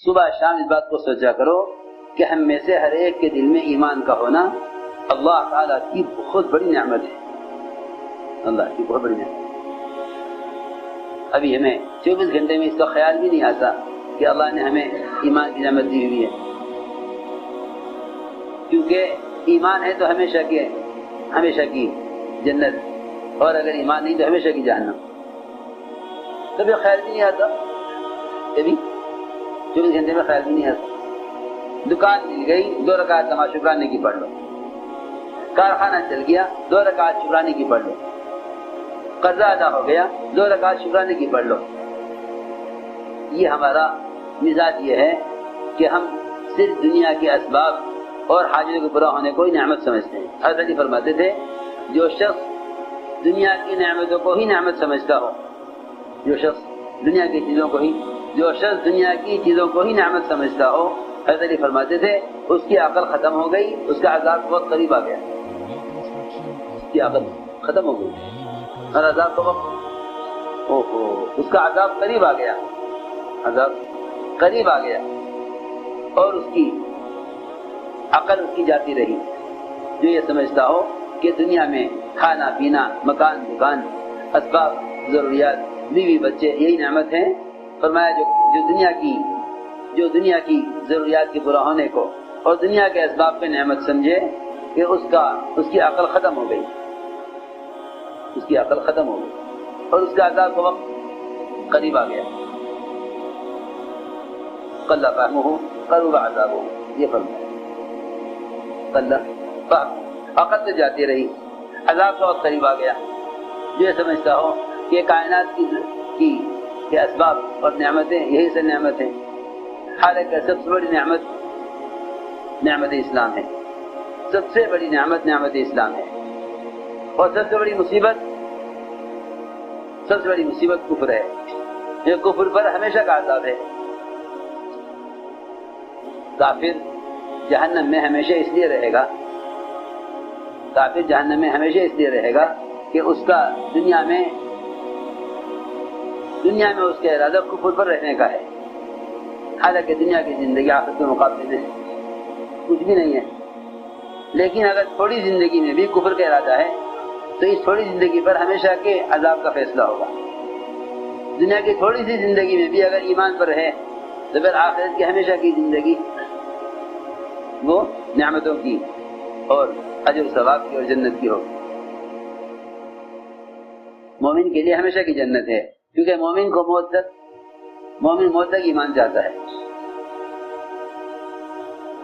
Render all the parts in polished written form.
صبح شام اس بات کو سوچا کرو کہ ہم میں سے ہر ایک کے دل میں ایمان کا ہونا اللہ تعالیٰ کی بہت بڑی نعمت ہے، اللہ کی بہت بڑی نعمت۔ ابھی ہمیں 24 گھنٹے میں اس کا خیال بھی نہیں آتا کہ اللہ نے ہمیں ایمان کی نعمت دی ہوئی ہے، کیونکہ ایمان ہے تو ہمیشہ کی جنت، اور اگر ایمان نہیں تو ہمیشہ کی جہنم۔ کبھی خیال بھی نہیں آتا، کبھی 24 گھنٹے میں خیال بھی نہیں آتا۔ دکان مل گئی 2 رکعت نماز شکرانے کی پڑھ لو، کارخانہ چل گیا 2 رکعت شکرانے کی پڑھ لو، قرضہ ادا ہو گیا 2 رکعت شکرانے کی پڑھ لو۔ یہ ہمارا مزاج یہ ہے کہ ہم صرف دنیا کے اسباب اور حاجتوں کے پورا ہونے کو ہی نعمت سمجھتے ہیں۔ حضرت علی فرماتے تھے جو شخص دنیا کی نعمتوں کو ہی نعمت سمجھتا ہو، جو شخص دنیا کی چیزوں کو ہی نعمت سمجھتا ہو، حضرت علی فرماتے تھے اس کی عقل ختم ہو گئی، اس کا عذاب بہت قریب آ گیا، اس کی عقل ختم ہو گئی اور عذاب کا وقت اس کا عذاب قریب آ گیا، اور اس کی عقل اس کی جاتی رہی۔ جو یہ سمجھتا ہو کہ دنیا میں کھانا پینا، مکان دکان، اسباب، ضروریات، بیوی بچے یہی نعمت ہیں، فرمایا جو دنیا کی ضروریات کے پورا ہونے کو اور دنیا کے اسباب پہ نعمت سمجھے کہ اس کی عقل ختم ہو گئی، اور اس کا عذاب کا وقت قریب آ گیا۔ قل فهمه قرب عذابه، یہ فرمایا عقل سے جاتی رہی، عذاب کا وقت قریب آ گیا۔ جو یہ سمجھتا ہو کہ کائنات کی اسباب اور نعمتیں یہی سے نعمت ہیں، حالانکہ سب سے بڑی نعمت اسلام ہے، سب سے بڑی نعمت اسلام ہے، اور سب سے بڑی مصیبت کفر ہے۔ یہ کفر پر ہمیشہ کا عذاب ہے۔ کافر جہنم میں ہمیشہ اس لیے رہے گا کہ اس کا دنیا میں اس کا ارادہ کفر پر رہنے کا ہے، حالانکہ دنیا کی زندگی آخرت کے مقابلے میں کچھ بھی نہیں ہے۔ لیکن اگر تھوڑی زندگی میں بھی کفر کا ارادہ ہے تو اس تھوڑی زندگی پر ہمیشہ کے عذاب کا فیصلہ ہوگا۔ دنیا کی تھوڑی سی زندگی میں بھی اگر ایمان پر رہے تو پھر آخرت کی ہمیشہ کی زندگی وہ نعمتوں کی اور اجر و ثواب کی اور جنت کی ہوگی۔ مومن کے لیے ہمیشہ کی جنت ہے، کیونکہ مومن موت تک ایمان جاتا ہے،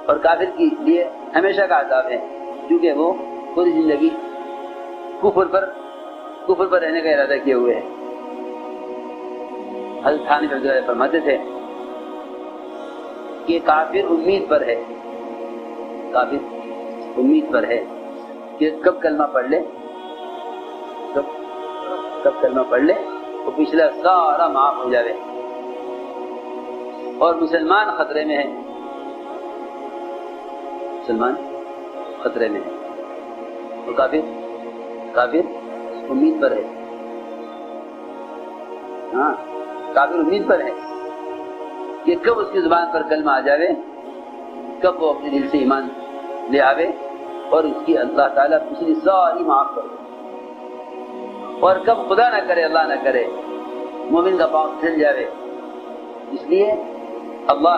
اور کافر کے لیے ہمیشہ کا عذاب ہے، کیونکہ وہ پوری زندگی کفر پر رہنے کا ارادہ کیے ہوئے ہے۔ حضرت حامد رضی اللہ فرماتے تھے کہ کافر امید پر ہے کہ کب کلمہ پڑھ لے تو پچھلا سارا معاف ہو جاوے، اور مسلمان خطرے میں ہے، تو کافر امید پر ہے، کافر امید پر ہے کہ کب اس کی زبان پر کلمہ آ جاوے، کب وہ اپنے دل سے ایمان لے آوے اور اس کی اللہ تعالیٰ پچھلی ساری معاف کرے، اور کب خدا نہ کرے اللہ نہ کرے مومن کا پاؤں پھسل جاوے۔ اس لیے اللہ